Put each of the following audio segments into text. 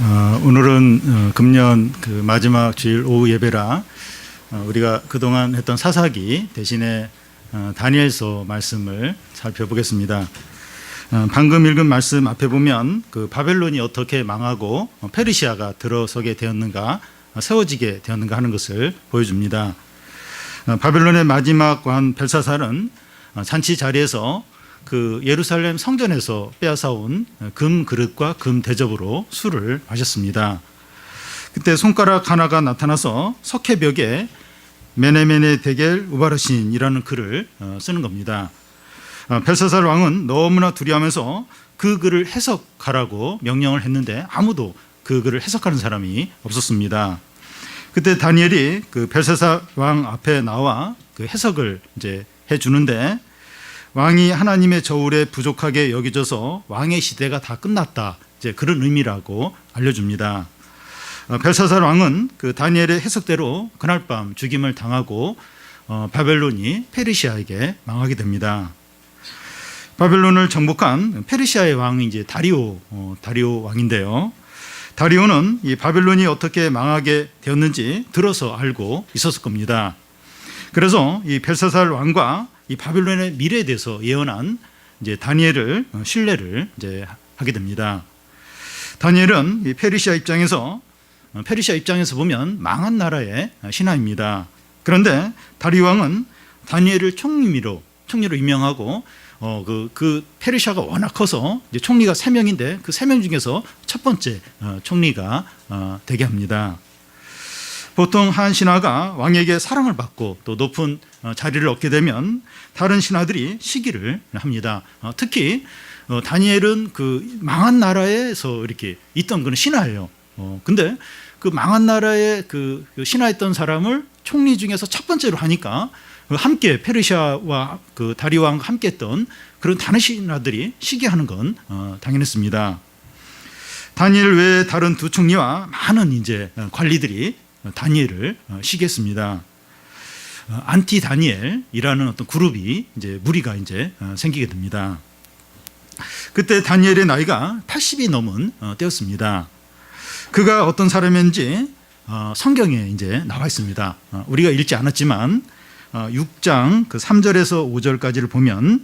오늘은 금년 그 마지막 주일 오후 예배라 우리가 그동안 했던 사사기 대신에 다니엘서 말씀을 살펴보겠습니다. 방금 읽은 말씀 앞에 보면 그 바벨론이 어떻게 망하고 페르시아가 들어서게 되었는가, 세워지게 되었는가 하는 것을 보여줍니다. 바벨론의 마지막 왕 벨사살은 잔치 자리에서 그 예루살렘 성전에서 빼앗아온 금 그릇과 금 대접으로 술을 마셨습니다. 그때 손가락 하나가 나타나서 석회벽에 메네메네 데겔 우바르신이라는 글을 쓰는 겁니다. 벨사살 왕은 너무나 두려워하면서 그 글을 해석하라고 명령을 했는데 아무도 그 글을 해석하는 사람이 없었습니다. 그때 다니엘이 그 벨사살 왕 앞에 나와 그 해석을 이제 해주는데, 왕이 하나님의 저울에 부족하게 여겨져서 왕의 시대가 다 끝났다, 이제 그런 의미라고 알려줍니다. 벨사살 왕은 그 다니엘의 해석대로 그날 밤 죽임을 당하고 바벨론이 페르시아에게 망하게 됩니다. 바벨론을 정복한 페르시아의 왕이 이제 다리오 왕인데요. 다리오는 이 바벨론이 어떻게 망하게 되었는지 들어서 알고 있었을 겁니다. 그래서 이 벨사살 왕과 이 바벨론의 미래에 대해서 예언한 이제 다니엘을 신뢰를 이제 하게 됩니다. 다니엘은 이 페르시아 입장에서 보면 망한 나라의 신하입니다. 그런데 다리오 왕은 다니엘을 총리로 임명하고 그 페르시아가 워낙 커서 이제 총리가 3명인데 그 3명 중에서 첫 번째 총리가 되게 합니다. 보통 한 신하가 왕에게 사랑을 받고 또 높은 자리를 얻게 되면 다른 신하들이 시기를 합니다. 특히 다니엘은 그 망한 나라에서 이렇게 있던 그런 신하예요. 근데 그 망한 나라에 그 신하였던 사람을 총리 중에서 첫 번째로 하니까 함께 페르시아와 그 다리오 왕과 함께했던 그런 다른 신하들이 시기하는 건 당연했습니다. 다니엘 외에 다른 두 총리와 많은 이제 관리들이 다니엘을 시기했습니다. 안티 다니엘이라는 어떤 그룹이 이제 무리가 이제 생기게 됩니다. 그때 다니엘의 나이가 80이 넘은 때였습니다. 그가 어떤 사람인지 성경에 이제 나와 있습니다. 우리가 읽지 않았지만 6장 그 3절에서 5절까지를 보면,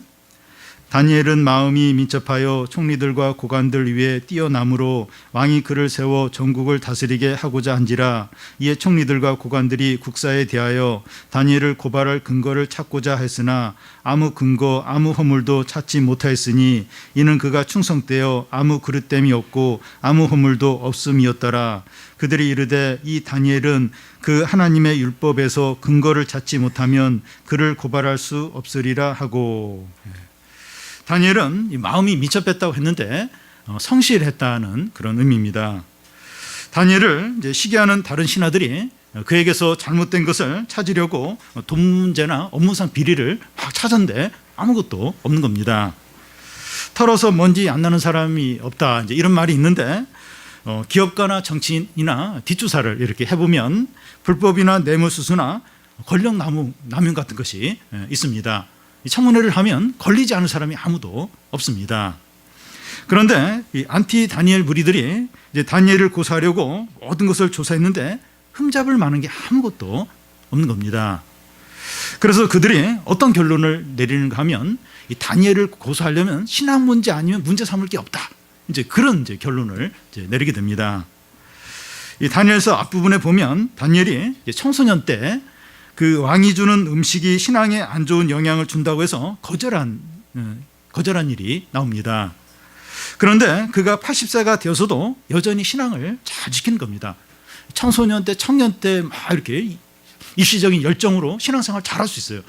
다니엘은 마음이 민첩하여 총리들과 고관들 위에 뛰어남으로 왕이 그를 세워 전국을 다스리게 하고자 한지라. 이에 총리들과 고관들이 국사에 대하여 다니엘을 고발할 근거를 찾고자 했으나 아무 근거 아무 허물도 찾지 못하였으니 이는 그가 충성되어 아무 그릇됨이 없고 아무 허물도 없음이었더라. 그들이 이르되 이 다니엘은 그 하나님의 율법에서 근거를 찾지 못하면 그를 고발할 수 없으리라 하고. 다니엘은 마음이 민첩했다고 했는데 성실했다는 그런 의미입니다. 다니엘을 이제 시기하는 다른 신하들이 그에게서 잘못된 것을 찾으려고 돈 문제나 업무상 비리를 막 찾았는데 아무것도 없는 겁니다. 털어서 먼지 안 나는 사람이 없다, 이제 이런 말이 있는데, 기업가나 정치인이나 뒷조사를 이렇게 해보면 불법이나 뇌물수수나 권력 남용 같은 것이 있습니다. 청문회를 하면 걸리지 않은 사람이 아무도 없습니다. 그런데 이 안티 다니엘 무리들이 이제 다니엘을 고소하려고 모든 것을 조사했는데 흠잡을 만한 게 아무것도 없는 겁니다. 그래서 그들이 어떤 결론을 내리는가 하면, 이 다니엘을 고소하려면 신앙 문제 아니면 문제 삼을 게 없다, 이제 그런 이제 결론을 이제 내리게 됩니다. 이 다니엘서 앞부분에 보면 다니엘이 이제 청소년 때 그 왕이 주는 음식이 신앙에 안 좋은 영향을 준다고 해서 거절한 일이 나옵니다. 그런데 그가 80세가 되어서도 여전히 신앙을 잘 지키는 겁니다. 청소년 때, 청년 때 막 이렇게 일시적인 열정으로 신앙생활 잘할 수 있어요.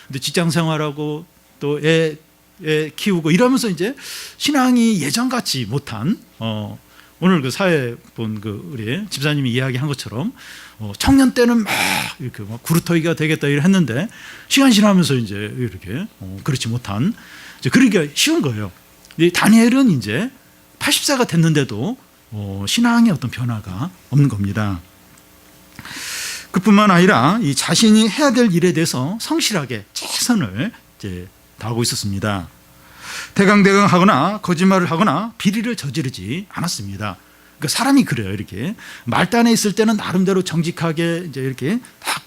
근데 직장 생활하고 또 애 키우고 이러면서 이제 신앙이 예전같이 못한, 오늘 그 사회 본 그 우리 집사님이 이야기한 것처럼 청년 때는 막 이렇게 막 구루터기가 되겠다 이렇게 했는데 시간 지나면서 이제 이렇게 그렇지 못한, 이제 그러기가 쉬운 거예요. 다니엘은 이제 80세가 됐는데도 신앙의 어떤 변화가 없는 겁니다. 그뿐만 아니라 이 자신이 해야 될 일에 대해서 성실하게 최선을 이제 다하고 있었습니다. 대강대강하거나 거짓말을 하거나 비리를 저지르지 않았습니다. 그러니까 사람이 그래요. 이렇게 말단에 있을 때는 나름대로 정직하게 이제 이렇게 딱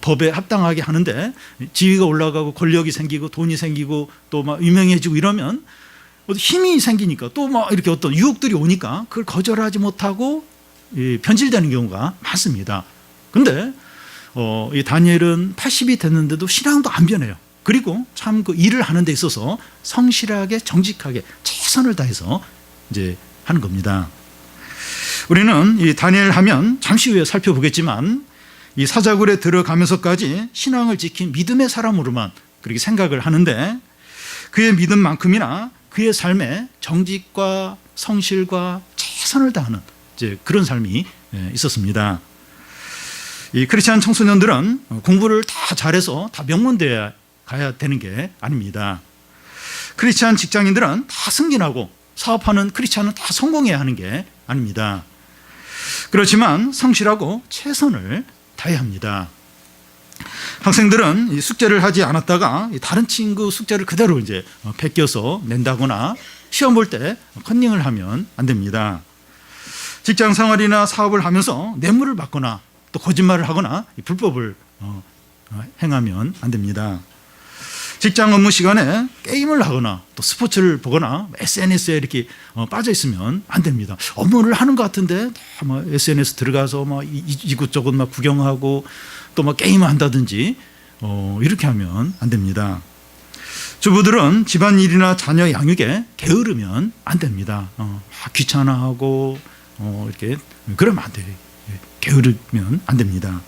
법에 합당하게 하는데 지위가 올라가고 권력이 생기고 돈이 생기고 또 막 유명해지고 이러면 힘이 생기니까 또 막 이렇게 어떤 유혹들이 오니까 그걸 거절하지 못하고 변질되는 경우가 많습니다. 근데 이 다니엘은 80이 됐는데도 신앙도 안 변해요. 그리고 참 그 일을 하는 데 있어서 성실하게 정직하게 최선을 다해서 이제 하는 겁니다. 우리는 이 다니엘 하면 잠시 후에 살펴보겠지만 이 사자굴에 들어가면서까지 신앙을 지킨 믿음의 사람으로만 그렇게 생각을 하는데 그의 믿음만큼이나 그의 삶에 정직과 성실과 최선을 다하는 이제 그런 삶이 있었습니다. 이 크리스찬 청소년들은 공부를 다 잘해서 다 명문대에 가야 되는 게 아닙니다. 크리스찬 직장인들은 다 승진하고 사업하는 크리스찬은 다 성공해야 하는 게 아닙니다. 그렇지만 성실하고 최선을 다해야 합니다. 학생들은 이 숙제를 하지 않았다가 다른 친구 숙제를 그대로 이제 베껴서 낸다거나 시험 볼 때 컨닝을 하면 안 됩니다. 직장 생활이나 사업을 하면서 뇌물을 받거나 또 거짓말을 하거나 불법을 행하면 안 됩니다. 직장 업무 시간에 게임을 하거나 또 스포츠를 보거나 SNS에 이렇게 빠져 있으면 안 됩니다. 업무를 하는 것 같은데 막 SNS 들어가서 막 이곳저곳 막 구경하고 또 막 게임을 한다든지 이렇게 하면 안 됩니다. 주부들은 집안일이나 자녀 양육에 게으르면 안 됩니다. 귀찮아하고 이렇게 그러면 안 돼요. 게으르면 안 됩니다.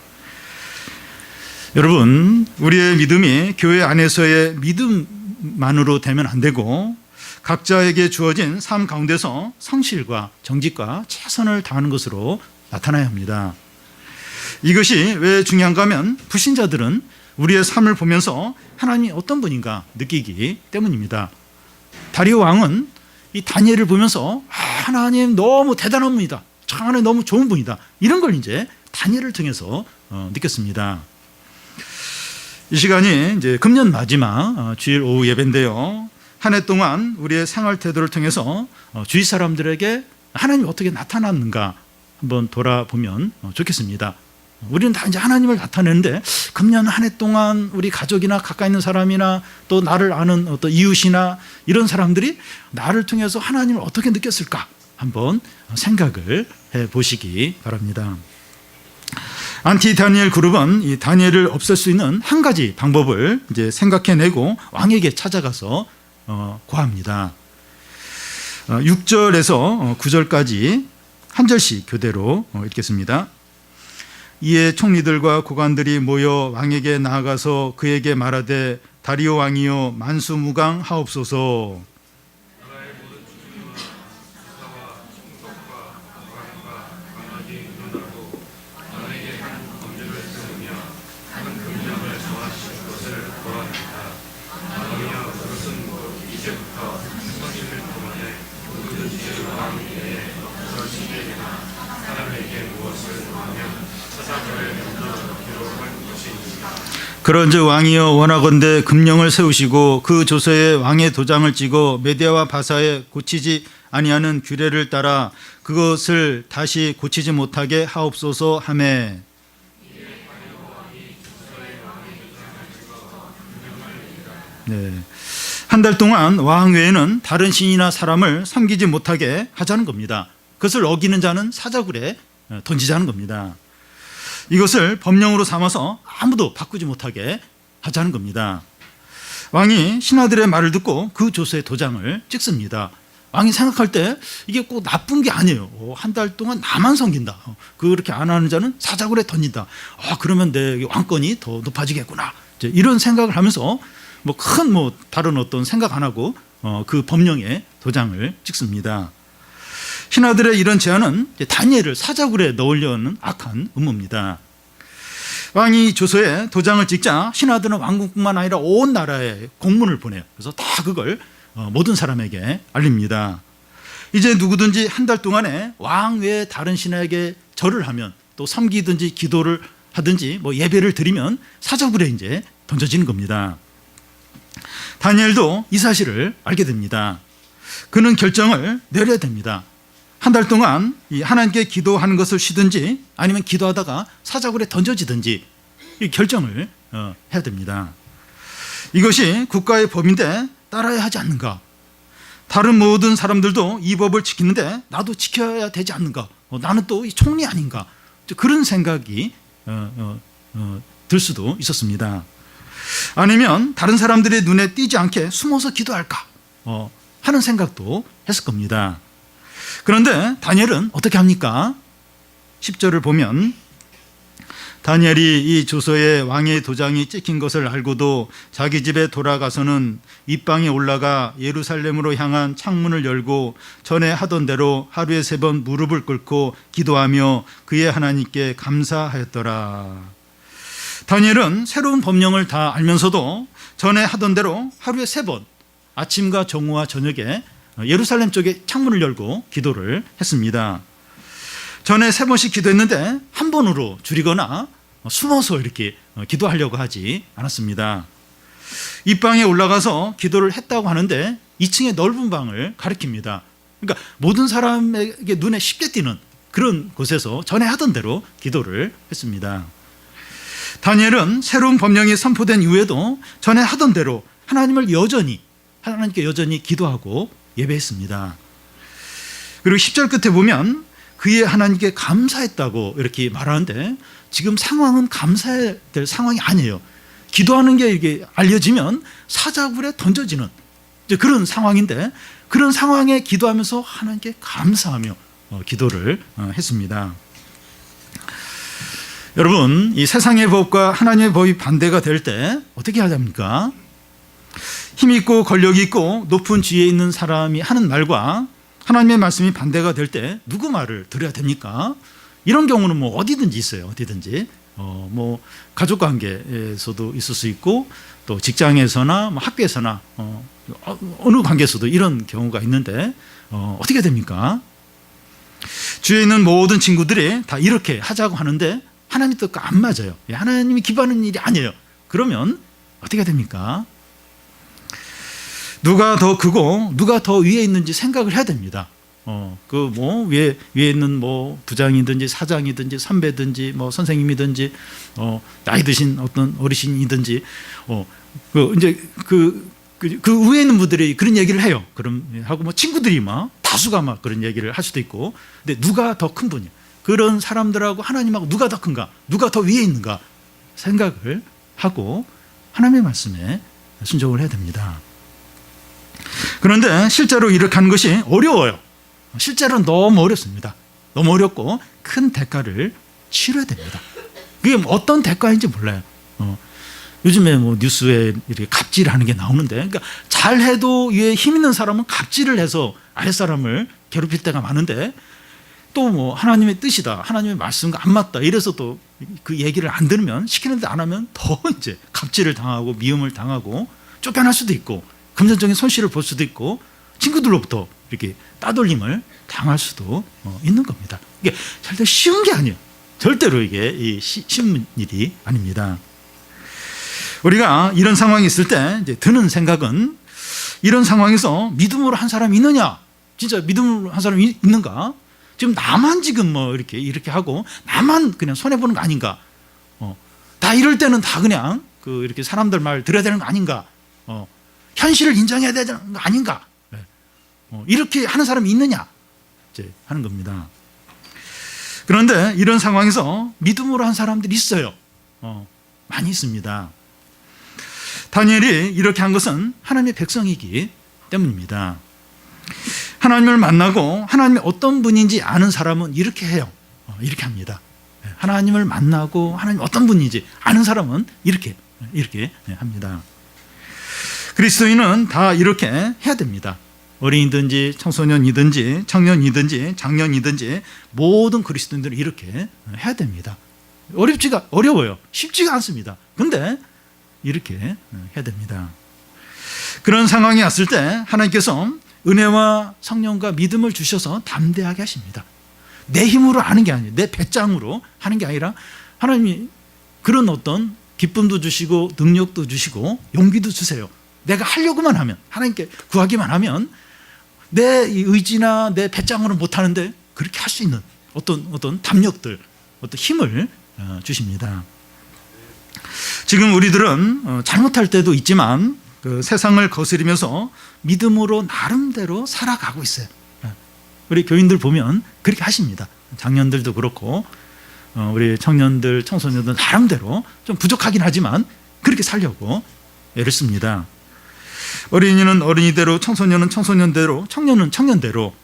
여러분, 우리의 믿음이 교회 안에서의 믿음만으로 되면 안 되고 각자에게 주어진 삶 가운데서 성실과 정직과 최선을 다하는 것으로 나타나야 합니다. 이것이 왜 중요한가 하면 불신자들은 우리의 삶을 보면서 하나님이 어떤 분인가 느끼기 때문입니다. 다리오 왕은 이 다니엘을 보면서 하나님 너무 대단한 분이다. 참 하나님 너무 좋은 분이다. 이런 걸 이제 다니엘을 통해서 느꼈습니다. 이 시간이 이제 금년 마지막 주일 오후 예배인데요. 한 해 동안 우리의 생활 태도를 통해서 주위 사람들에게 하나님이 어떻게 나타났는가 한번 돌아보면 좋겠습니다. 우리는 다 이제 하나님을 나타내는데 금년 한 해 동안 우리 가족이나 가까이 있는 사람이나 또 나를 아는 어떤 이웃이나 이런 사람들이 나를 통해서 하나님을 어떻게 느꼈을까 한번 생각을 해 보시기 바랍니다. 안티 다니엘 그룹은 이 다니엘을 없앨 수 있는 한 가지 방법을 이제 생각해내고 왕에게 찾아가서 고합니다. 6절에서 9절까지 한 절씩 교대로 읽겠습니다. 이에 총리들과 고관들이 모여 왕에게 나아가서 그에게 말하되 다리오 왕이여 만수무강하옵소서. 그런즉 왕이여 원하건대 금령을 세우시고 그 조서에 왕의 도장을 찍어 메대와 바사에 고치지 아니하는 규례를 따라 그것을 다시 고치지 못하게 하옵소서 하매. 네. 한 달 동안 왕 외에는 다른 신이나 사람을 섬기지 못하게 하자는 겁니다. 그것을 어기는 자는 사자굴에 던지자는 겁니다. 이것을 법령으로 삼아서 아무도 바꾸지 못하게 하자는 겁니다. 왕이 신하들의 말을 듣고 그 조서에 도장을 찍습니다. 왕이 생각할 때 이게 꼭 나쁜 게 아니에요. 한 달 동안 나만 섬긴다. 그렇게 안 하는 자는 사자굴에 던진다. 그러면 내 왕권이 더 높아지겠구나. 이런 생각을 하면서 큰 다른 어떤 생각 안 하고 그 법령에 도장을 찍습니다. 신하들의 이런 제안은 다니엘을 사자굴에 넣으려는 악한 음모입니다. 왕이 조서에 도장을 찍자 신하들은 왕궁뿐만 아니라 온 나라에 공문을 보내요. 그래서 다 그걸 모든 사람에게 알립니다. 이제 누구든지 한 달 동안에 왕 외에 다른 신하에게 절을 하면 또 섬기든지 기도를 하든지 예배를 드리면 사자굴에 이제 던져지는 겁니다. 다니엘도 이 사실을 알게 됩니다. 그는 결정을 내려야 됩니다. 한 달 동안 이 하나님께 기도하는 것을 쉬든지 아니면 기도하다가 사자굴에 던져지든지 이 결정을 해야 됩니다. 이것이 국가의 법인데 따라야 하지 않는가? 다른 모든 사람들도 이 법을 지키는데 나도 지켜야 되지 않는가? 나는 또 이 총리 아닌가? 그런 생각이 들 수도 있었습니다. 아니면 다른 사람들의 눈에 띄지 않게 숨어서 기도할까 하는 생각도 했을 겁니다. 그런데 다니엘은 어떻게 합니까? 10절을 보면 다니엘이 이 조서에 왕의 도장이 찍힌 것을 알고도 자기 집에 돌아가서는 입방에 올라가 예루살렘으로 향한 창문을 열고 전에 하던 대로 하루에 3번 무릎을 꿇고 기도하며 그의 하나님께 감사하였더라. 다니엘은 새로운 법령을 다 알면서도 전에 하던 대로 하루에 3번 아침과 정오와 저녁에 예루살렘 쪽에 창문을 열고 기도를 했습니다. 전에 3번씩 기도했는데 한 번으로 줄이거나 숨어서 이렇게 기도하려고 하지 않았습니다. 이 방에 올라가서 기도를 했다고 하는데 2층의 넓은 방을 가리킵니다. 그러니까 모든 사람에게 눈에 쉽게 띄는 그런 곳에서 전에 하던 대로 기도를 했습니다. 다니엘은 새로운 법령이 선포된 이후에도 전에 하던 대로 하나님께 여전히 기도하고 예배했습니다. 그리고 10절 끝에 보면 그의 하나님께 감사했다고 이렇게 말하는데 지금 상황은 감사해야 될 상황이 아니에요. 기도하는 게 이게 알려지면 사자굴에 던져지는 그런 상황인데 그런 상황에 기도하면서 하나님께 감사하며 기도를 했습니다. 여러분, 이 세상의 법과 하나님의 법이 반대가 될 때 어떻게 해야 됩니까? 힘 있고 권력 있고 높은 지위에 있는 사람이 하는 말과 하나님의 말씀이 반대가 될 때 누구 말을 들어야 됩니까? 이런 경우는 뭐 어디든지 있어요. 어디든지 뭐 가족 관계에서도 있을 수 있고 또 직장에서나 뭐 학교에서나 어느 관계에서도 이런 경우가 있는데 어떻게 됩니까? 주위에 있는 모든 친구들이 다 이렇게 하자고 하는데 하나님 뜻과 안 맞아요. 하나님이 기뻐하는 일이 아니에요. 그러면 어떻게 됩니까? 누가 더 크고 누가 더 위에 있는지 생각을 해야 됩니다. 위에 있는 뭐 부장이든지 사장이든지 선배든지 뭐 선생님이든지 나이 드신 어떤 어르신이든지 그 위에 있는 분들이 그런 얘기를 해요. 그럼 하고 뭐 친구들이 막 다수가 막 그런 얘기를 할 수도 있고, 근데 누가 더 큰 분이야? 그런 사람들하고 하나님하고 누가 더 큰가? 누가 더 위에 있는가? 생각을 하고 하나님의 말씀에 순종을 해야 됩니다. 그런데 실제로 이렇게 하는 것이 어려워요. 실제로는 너무 어렵습니다. 너무 어렵고 큰 대가를 치러야 됩니다. 그게 어떤 대가인지 몰라요. 요즘에 뭐 뉴스에 이렇게 갑질하는 게 나오는데, 그러니까 잘해도 위에 힘 있는 사람은 갑질을 해서 아랫사람을 괴롭힐 때가 많은데, 또 뭐 하나님의 뜻이다, 하나님의 말씀과 안 맞다 이래서 또 그 얘기를 안 들으면, 시키는데 안 하면 더 이제 갑질을 당하고 미움을 당하고 쫓겨날 수도 있고 금전적인 손실을 볼 수도 있고 친구들로부터 이렇게 따돌림을 당할 수도 있는 겁니다. 이게 절대 쉬운 게 아니에요. 절대로 이게 쉬운 일이 아닙니다. 우리가 이런 상황이 있을 때 이제 드는 생각은, 이런 상황에서 믿음으로 한 사람이 있느냐? 진짜 믿음으로 한 사람이 있는가? 지금 나만 지금 뭐 이렇게 하고 나만 그냥 손해보는 거 아닌가? 다 이럴 때는 다 그냥 이렇게 사람들 말 들어야 되는 거 아닌가? 현실을 인정해야 되는 거 아닌가? 이렇게 하는 사람이 있느냐? 이제 하는 겁니다. 그런데 이런 상황에서 믿음으로 한 사람들이 있어요. 많이 있습니다. 다니엘이 이렇게 한 것은 하나님의 백성이기 때문입니다. 하나님을 만나고 하나님이 어떤 분인지 아는 사람은 이렇게 해요. 이렇게 합니다. 하나님을 만나고 하나님 어떤 분인지 아는 사람은 이렇게 합니다. 그리스도인은 다 이렇게 해야 됩니다. 어린이든지 청소년이든지 청년이든지 장년이든지 모든 그리스도인들은 이렇게 해야 됩니다. 어려워요. 쉽지가 않습니다. 그런데 이렇게 해야 됩니다. 그런 상황이 왔을 때 하나님께서 은혜와 성령과 믿음을 주셔서 담대하게 하십니다. 내 힘으로 하는 게 아니에요. 내 배짱으로 하는 게 아니라 하나님이 그런 어떤 기쁨도 주시고 능력도 주시고 용기도 주세요. 내가 하려고만 하면, 하나님께 구하기만 하면 내 의지나 내 배짱으로는 못하는데 그렇게 할 수 있는 어떤 담력들, 어떤 힘을 주십니다. 지금 우리들은 잘못할 때도 있지만 그 세상을 거스리면서 믿음으로 나름대로 살아가고 있어요. 우리 교인들 보면 그렇게 하십니다. 장년들도 그렇고 우리 청년들, 청소년들 나름대로 좀 부족하긴 하지만 그렇게 살려고 애를 씁니다. 어린이는 어린이대로, 청소년은 청소년대로, 청년은 청년대로,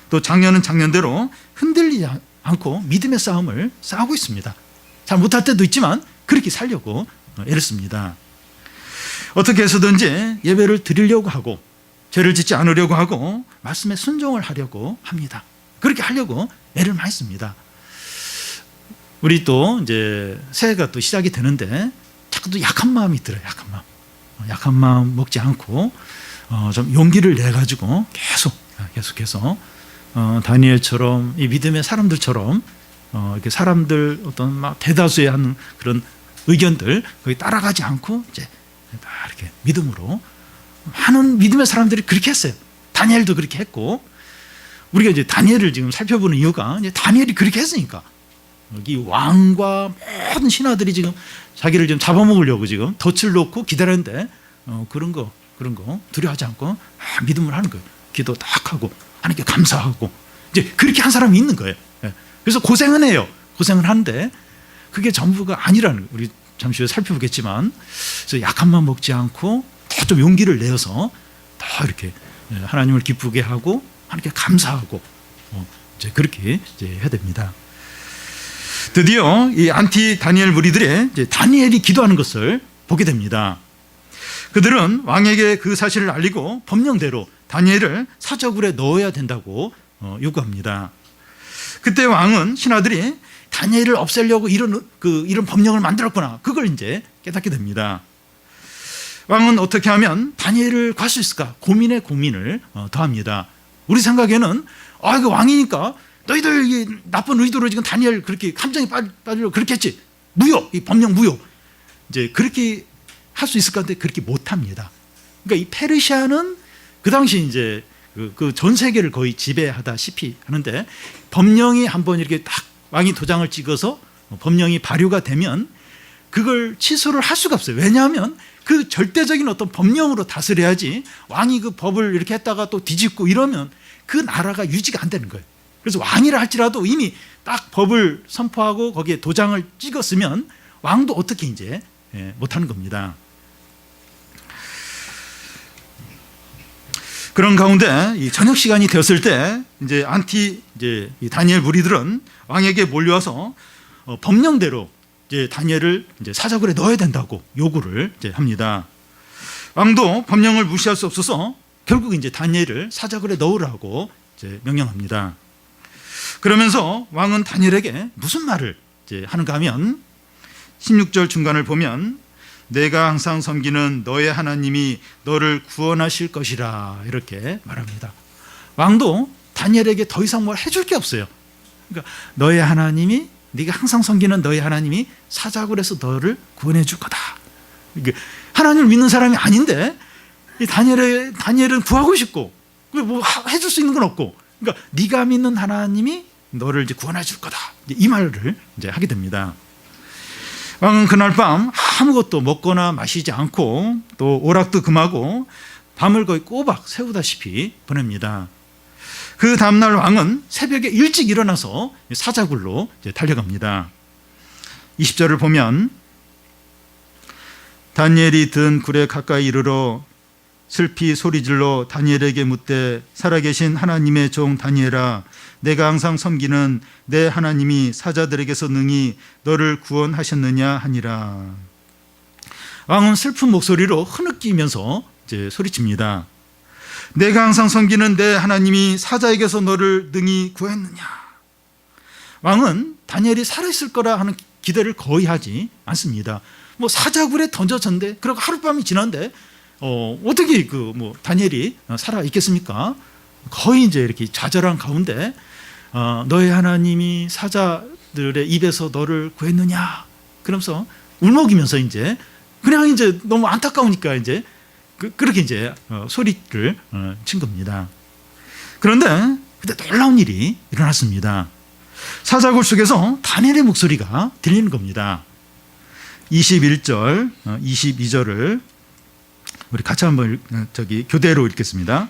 또 장년은 장년대로 흔들리지 않고 믿음의 싸움을 싸우고 있습니다. 잘 못할 때도 있지만 그렇게 살려고 애를 씁니다. 어떻게 해서든지 예배를 드리려고 하고 죄를 짓지 않으려고 하고 말씀에 순종을 하려고 합니다. 그렇게 하려고 애를 많이 씁니다. 우리 또 이제 새해가 또 시작이 되는데 자꾸 또 약한 마음이 들어요. 약한 마음 먹지 않고 좀 용기를 내 가지고 계속해서 다니엘처럼 이 믿음의 사람들처럼 이렇게 사람들 어떤 막 대다수의 하는 그런 의견들 거기 따라가지 않고 이제 이렇게 믿음으로 많은 믿음의 사람들이 그렇게 했어요. 다니엘도 그렇게 했고 우리가 이제 다니엘을 지금 살펴보는 이유가 이제 다니엘이 그렇게 했으니까 여기 왕과 모든 신하들이 지금 자기를 지금 잡아먹으려고 지금 덫을 놓고 기다렸는데 그런 거 두려워하지 않고 믿음을 하는 거예요. 기도 딱 하고 하나님께 감사하고 이제 그렇게 한 사람이 있는 거예요. 그래서 고생은 해요. 고생을 하는데 그게 전부가 아니라는 거예요. 우리 잠시 후에 살펴보겠지만 그래서 약한 마음 먹지 않고 더 좀 용기를 내어서 더 이렇게 하나님을 기쁘게 하고 하나님께 감사하고 이제 그렇게 이제 해야 됩니다. 드디어 이 안티 다니엘 무리들의 이제 다니엘이 기도하는 것을 보게 됩니다. 그들은 왕에게 그 사실을 알리고 법령대로 다니엘을 사저굴에 넣어야 된다고 요구합니다. 그때 왕은 신하들이 다니엘을 없애려고 이런 법령을 만들었구나. 그걸 이제 깨닫게 됩니다. 왕은 어떻게 하면 다니엘을 구할 수 있을까? 고민을 더합니다. 우리 생각에는 이거 왕이니까 너희들 이 나쁜 의도로 지금 다니엘 그렇게 함정에 빠지려고 그렇게 했지. 이 법령 무효. 이제 그렇게 할 수 있을까? 근데 그렇게 못합니다. 그러니까 이 페르시아는 그 당시 이제 그 전 세계를 거의 지배하다시피 하는데 법령이 한번 이렇게 딱 왕이 도장을 찍어서 법령이 발효가 되면 그걸 취소를 할 수가 없어요. 왜냐하면 그 절대적인 어떤 법령으로 다스려야지 왕이 그 법을 이렇게 했다가 또 뒤집고 이러면 그 나라가 유지가 안 되는 거예요. 그래서 왕이라 할지라도 이미 딱 법을 선포하고 거기에 도장을 찍었으면 왕도 어떻게 이제 못하는 겁니다. 그런 가운데 이 저녁 시간이 되었을 때 이제 이 다니엘 무리들은 왕에게 몰려와서 법령대로 이제 다니엘을 이제 사저굴에 넣어야 된다고 요구를 이제 합니다. 왕도 법령을 무시할 수 없어서 결국 이제 다니엘을 사저굴에 넣으라고 이제 명령합니다. 그러면서 왕은 다니엘에게 무슨 말을 이제 하는가 하면 16절 중간을 보면 내가 항상 섬기는 너의 하나님이 너를 구원하실 것이라 이렇게 말합니다. 왕도 다니엘에게 더 이상 뭘 해줄 게 없어요. 그러니까 너의 하나님이 네가 항상 섬기는 너의 하나님이 사자굴에서 너를 구원해 줄 거다. 그러니까 하나님을 믿는 사람이 아닌데 이 다니엘은 구하고 싶고 뭐 해줄 수 있는 건 없고 그러니까 네가 믿는 하나님이 너를 이제 구원해 줄 거다. 이 말을 이제 하게 됩니다. 왕은 그날 밤 아무것도 먹거나 마시지 않고 또 오락도 금하고 밤을 거의 꼬박 새우다시피 보냅니다. 그 다음날 왕은 새벽에 일찍 일어나서 사자굴로 달려갑니다. 20절을 보면 다니엘이 든 굴에 가까이 이르러 슬피 소리질러 다니엘에게 묻되 살아계신 하나님의 종 다니엘아 내가 항상 섬기는 내 하나님이 사자들에게서 능히 너를 구원하셨느냐 하니라. 왕은 슬픈 목소리로 흐느끼면서 이제 소리칩니다. 내가 항상 섬기는 내 하나님이 사자에게서 너를 능히 구했느냐. 왕은 다니엘이 살아있을 거라 하는 기대를 거의 하지 않습니다. 뭐 사자굴에 던져졌는데 그리고 하룻밤이 지났는데 어떻게 다니엘이 살아 있겠습니까? 거의 이제 이렇게 좌절한 가운데 너의 하나님이 사자들의 입에서 너를 구했느냐? 그러면서 울먹이면서 이제 그냥 이제 너무 안타까우니까 이제 그렇게 이제 소리를 친 겁니다. 그런데 그때 놀라운 일이 일어났습니다. 사자굴 속에서 다니엘의 목소리가 들리는 겁니다. 21절, 22절을 우리 같이 한번 교대로 읽겠습니다.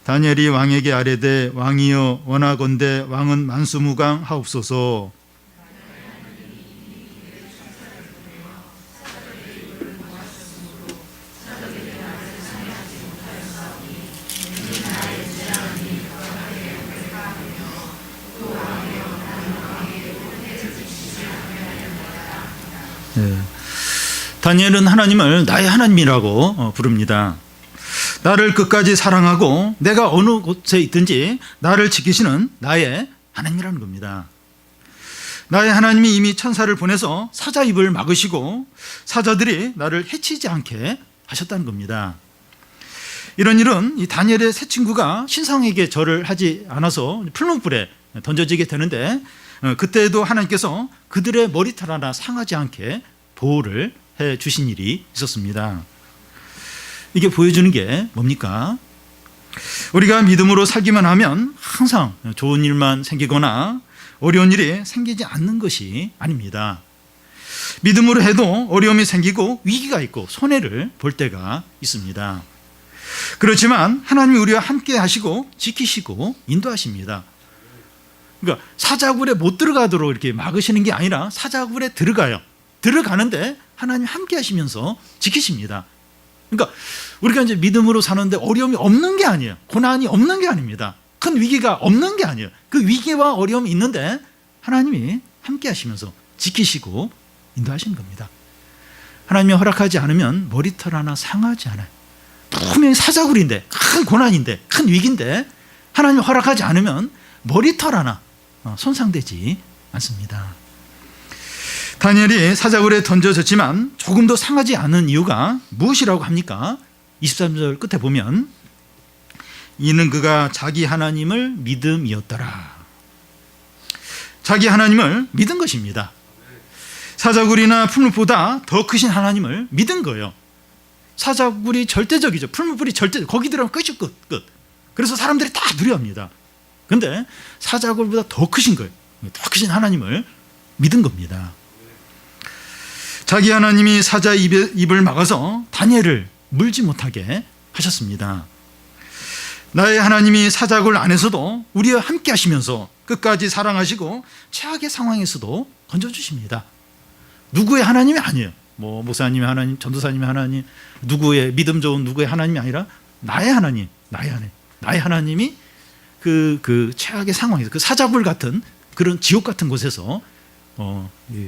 다니엘이 왕에게 아뢰되 왕이여 원하건대 왕은 만수무강 하옵소서. 네. 다니엘은 하나님을 나의 하나님이라고 부릅니다. 나를 끝까지 사랑하고 내가 어느 곳에 있든지 나를 지키시는 나의 하나님이라는 겁니다. 나의 하나님이 이미 천사를 보내서 사자 입을 막으시고 사자들이 나를 해치지 않게 하셨다는 겁니다. 이런 일은 이 다니엘의 세 친구가 신상에게 절을 하지 않아서 풀무불에 던져지게 되는데 그때도 하나님께서 그들의 머리털 하나 상하지 않게 보호를 해 주신 일이 있었습니다. 이게 보여주는 게 뭡니까? 우리가 믿음으로 살기만 하면 항상 좋은 일만 생기거나 어려운 일이 생기지 않는 것이 아닙니다. 믿음으로 해도 어려움이 생기고 위기가 있고 손해를 볼 때가 있습니다. 그렇지만 하나님이 우리와 함께 하시고 지키시고 인도하십니다. 그러니까 사자굴에 못 들어가도록 이렇게 막으시는 게 아니라 사자굴에 들어가요. 들어가는데 하나님 함께 하시면서 지키십니다. 그러니까 우리가 이제 믿음으로 사는데 어려움이 없는 게 아니에요. 고난이 없는 게 아닙니다. 큰 위기가 없는 게 아니에요. 그 위기와 어려움이 있는데 하나님이 함께 하시면서 지키시고 인도하시는 겁니다. 하나님이 허락하지 않으면 머리털 하나 상하지 않아요. 분명히 사자굴인데 큰 고난인데 큰 위기인데 하나님이 허락하지 않으면 머리털 하나 손상되지 않습니다. 다니엘이 사자굴에 던져졌지만 조금도 상하지 않은 이유가 무엇이라고 합니까? 23절 끝에 보면 이는 그가 자기 하나님을 믿음이었더라. 자기 하나님을 믿은 것입니다. 사자굴이나 풀무보다 더 크신 하나님을 믿은 거예요. 사자굴이 절대적이죠. 풀무불이 절대적. 거기 들어가면 끝이 끝. 그래서 사람들이 다 두려워합니다. 그런데 사자굴보다 더 크신 거예요. 더 크신 하나님을 믿은 겁니다. 자기 하나님이 사자 입을 막아서 다니엘을 물지 못하게 하셨습니다. 나의 하나님이 사자굴 안에서도 우리와 함께 하시면서 끝까지 사랑하시고 최악의 상황에서도 건져주십니다. 누구의 하나님이 아니에요. 뭐 목사님의 하나님, 전도사님의 하나님, 누구의 믿음 좋은 누구의 하나님이 아니라 나의 하나님, 나의 하나님이 그 최악의 상황에서 그 사자굴 같은 그런 지옥 같은 곳에서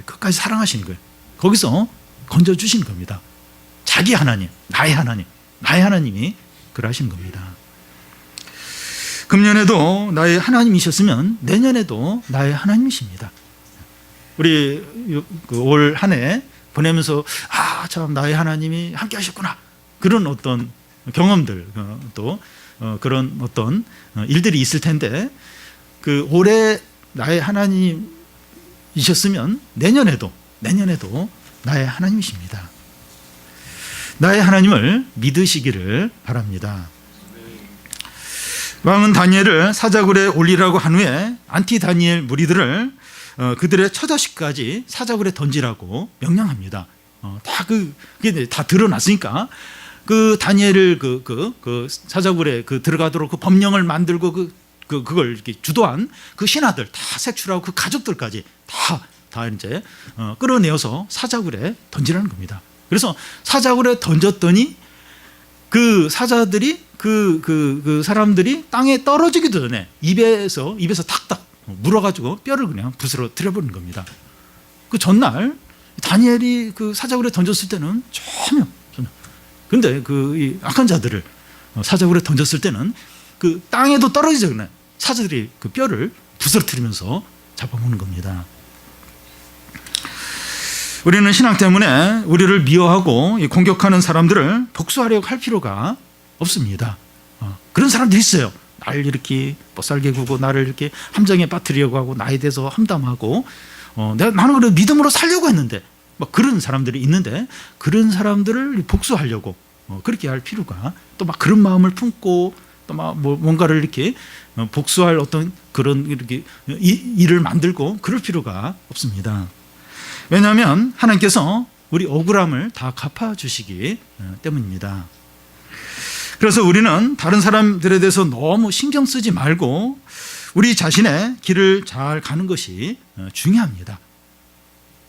끝까지 사랑하시는 거예요. 거기서 건져주신 겁니다. 자기 하나님, 나의 하나님이 그러하신 겁니다. 금년에도 나의 하나님이셨으면 내년에도 나의 하나님이십니다. 우리 올 한 해 보내면서 참 나의 하나님이 함께 하셨구나 그런 어떤 경험들 또 그런 어떤 일들이 있을 텐데 그 올해 나의 하나님이셨으면 내년에도 나의 하나님이십니다. 나의 하나님을 믿으시기를 바랍니다. 왕은 다니엘을 사자굴에 올리라고 한 후에 안티 다니엘 무리들을 그들의 처자식까지 사자굴에 던지라고 명령합니다. 그게 다 드러났으니까 그 다니엘을 그 사자굴에 들어가도록 그 법령을 만들고 그걸 이렇게 주도한 그 신하들 다 색출하고 그 가족들까지 다 이제 끌어내어서 사자굴에 던지라는 겁니다. 그래서 사자굴에 던졌더니 그 사자들이 그 사람들이 땅에 떨어지기도 전에 입에서 탁탁 물어가지고 뼈를 그냥 부스러뜨려버리는 겁니다. 그 전날 다니엘이 그 사자굴에 던졌을 때는 전혀. 근데 이 악한 자들을 사자굴에 던졌을 때는 그 땅에도 떨어지지 않아요. 사자들이 그 뼈를 부스러뜨리면서 잡아먹는 겁니다. 우리는 신앙 때문에 우리를 미워하고 공격하는 사람들을 복수하려고 할 필요가 없습니다. 그런 사람들이 있어요. 나를 이렇게 뻗살게 구고 나를 이렇게 함정에 빠뜨리려고 하고 나에 대해서 험담하고 나는 그래 믿음으로 살려고 했는데 막 그런 사람들이 있는데 그런 사람들을 복수하려고 그렇게 할 필요가 또 막 그런 마음을 품고 또 막 뭔가를 이렇게 복수할 어떤 그런 이렇게 일을 만들고 그럴 필요가 없습니다. 왜냐하면 하나님께서 우리 억울함을 다 갚아주시기 때문입니다. 그래서 우리는 다른 사람들에 대해서 너무 신경 쓰지 말고 우리 자신의 길을 잘 가는 것이 중요합니다.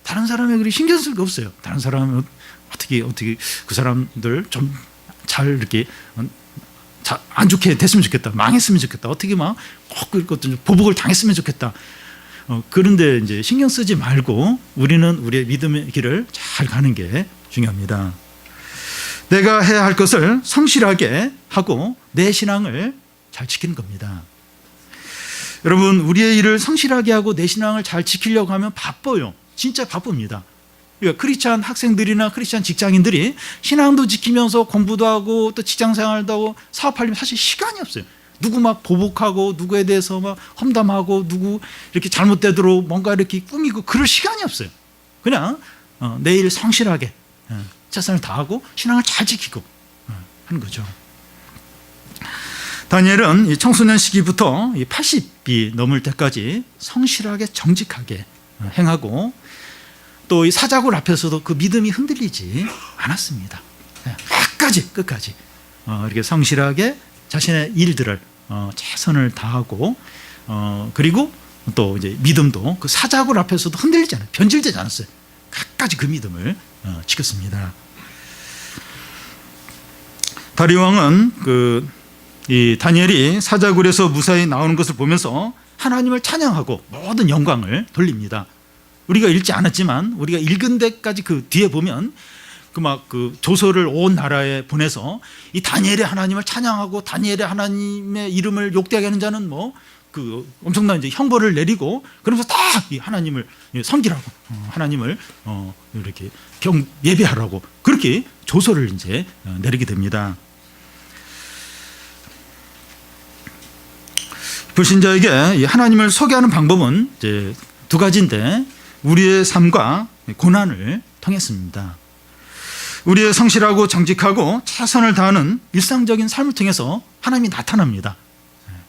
다른 사람의 길이 신경 쓸 게 없어요. 다른 사람은 어떻게 그 사람들 좀 잘 이렇게 안 좋게 됐으면 좋겠다, 망했으면 좋겠다, 어떻게 막 꼭 보복을 당했으면 좋겠다. 그런데 이제 신경 쓰지 말고 우리는 우리의 믿음의 길을 잘 가는 게 중요합니다. 내가 해야 할 것을 성실하게 하고 내 신앙을 잘 지키는 겁니다. 여러분, 우리의 일을 성실하게 하고 내 신앙을 잘 지키려고 하면 바빠요. 진짜 바쁩니다. 그러니까 크리스찬 학생들이나 크리스찬 직장인들이 신앙도 지키면서 공부도 하고 또 직장생활도 하고 사업하려면 사실 시간이 없어요. 누구 막 보복하고 누구에 대해서 막 험담하고 누구 이렇게 잘못되도록 뭔가 이렇게 꾸미고 그럴 시간이 없어요. 그냥 내일 성실하게 최선을 다하고 신앙을 잘 지키고 하는 거죠. 다니엘은 이 청소년 시기부터 80이 넘을 때까지 성실하게 정직하게 행하고 또 이 사자굴 앞에서도 그 믿음이 흔들리지 않았습니다. 끝까지 이렇게 성실하게 자신의 일들을 최선을 다하고 그리고 또 이제 믿음도 그 사자굴 앞에서도 흔들리지 않아요. 변질되지 않았어요. 끝까지 그 믿음을 지켰습니다. 다리오 왕은 이 다니엘이 사자굴에서 무사히 나오는 것을 보면서 하나님을 찬양하고 모든 영광을 돌립니다. 우리가 읽지 않았지만 우리가 읽은 데까지 그 뒤에 보면 그 조서를 온 나라에 보내서 이 다니엘의 하나님을 찬양하고 다니엘의 하나님의 이름을 욕되게 하는 자는 그 엄청난 이제 형벌을 내리고 그러면서 다 이 하나님을 섬기라고 하나님을 이렇게 예배하라고 그렇게 조서를 이제 내리게 됩니다. 불신자에게 이 하나님을 소개하는 방법은 이제 두 가지인데 우리의 삶과 고난을 통했습니다. 우리의 성실하고 정직하고 최선을 다하는 일상적인 삶을 통해서 하나님이 나타납니다.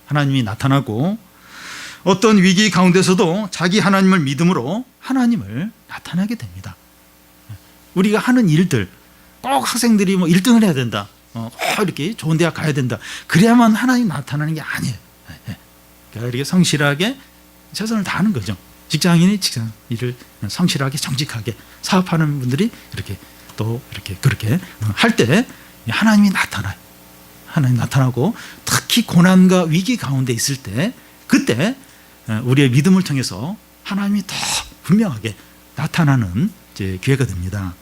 하나님이 나타나고 어떤 위기 가운데서도 자기 하나님을 믿음으로 하나님을 나타나게 됩니다. 우리가 하는 일들 꼭 학생들이 1등을 해야 된다, 이렇게 좋은 대학 가야 된다, 그래야만 하나님 나타나는 게 아니에요. 그러니까 이렇게 성실하게 최선을 다하는 거죠. 직장인이 직장 일을 성실하게 정직하게, 사업하는 분들이 이렇게 또 이렇게 그렇게 할 때 하나님이 나타나요. 하나님 나타나고 특히 고난과 위기 가운데 있을 때 그때 우리의 믿음을 통해서 하나님이 더 분명하게 나타나는 이제 기회가 됩니다.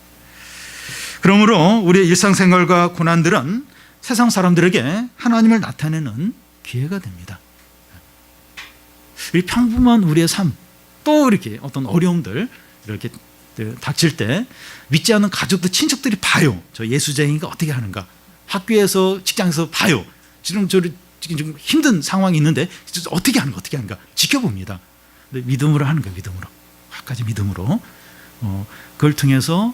그러므로 우리의 일상생활과 고난들은 세상 사람들에게 하나님을 나타내는 기회가 됩니다. 평범한 우리의 삶, 또 이렇게 어떤 어려움들 이렇게 닥칠 때 믿지 않는 가족들, 친척들이 봐요. 저 예수쟁이가 어떻게 하는가. 학교에서, 직장에서 봐요. 지금 좀 힘든 상황이 있는데 어떻게 하는가 지켜봅니다. 근데 믿음으로 하는 거예요. 믿음으로. 끝까지 믿음으로. 그걸 통해서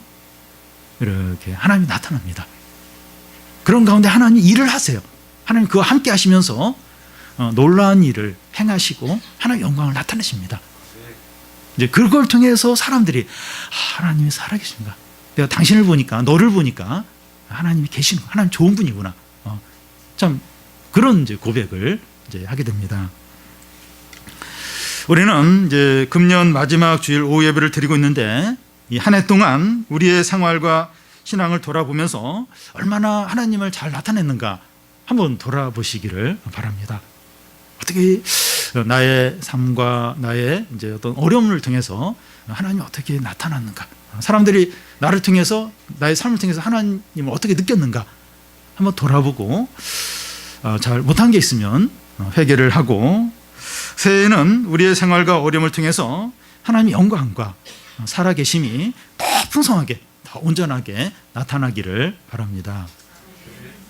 이렇게 하나님이 나타납니다. 그런 가운데 하나님 일을 하세요. 하나님 그와 함께 하시면서 놀라운 일을 행하시고 하나님의 영광을 나타내십니다. 이제 그걸 통해서 사람들이 하나님이 살아계신가, 내가 당신을 보니까, 너를 보니까 하나님이 계시는, 하나님 좋은 분이구나. 참 그런 이제 고백을 이제 하게 됩니다. 우리는 이제 금년 마지막 주일 오후 예배를 드리고 있는데 이 한 해 동안 우리의 생활과 신앙을 돌아보면서 얼마나 하나님을 잘 나타냈는가 한번 돌아보시기를 바랍니다. 어떻게 나의 삶과 나의 이제 어떤 어려움을 통해서 하나님이 어떻게 나타났는가, 사람들이 나를 통해서, 나의 삶을 통해서 하나님을 어떻게 느꼈는가 한번 돌아보고 잘 못한 게 있으면 회개를 하고 새해에는 우리의 생활과 어려움을 통해서 하나님의 영광과 살아계심이 더 풍성하게, 더 온전하게 나타나기를 바랍니다.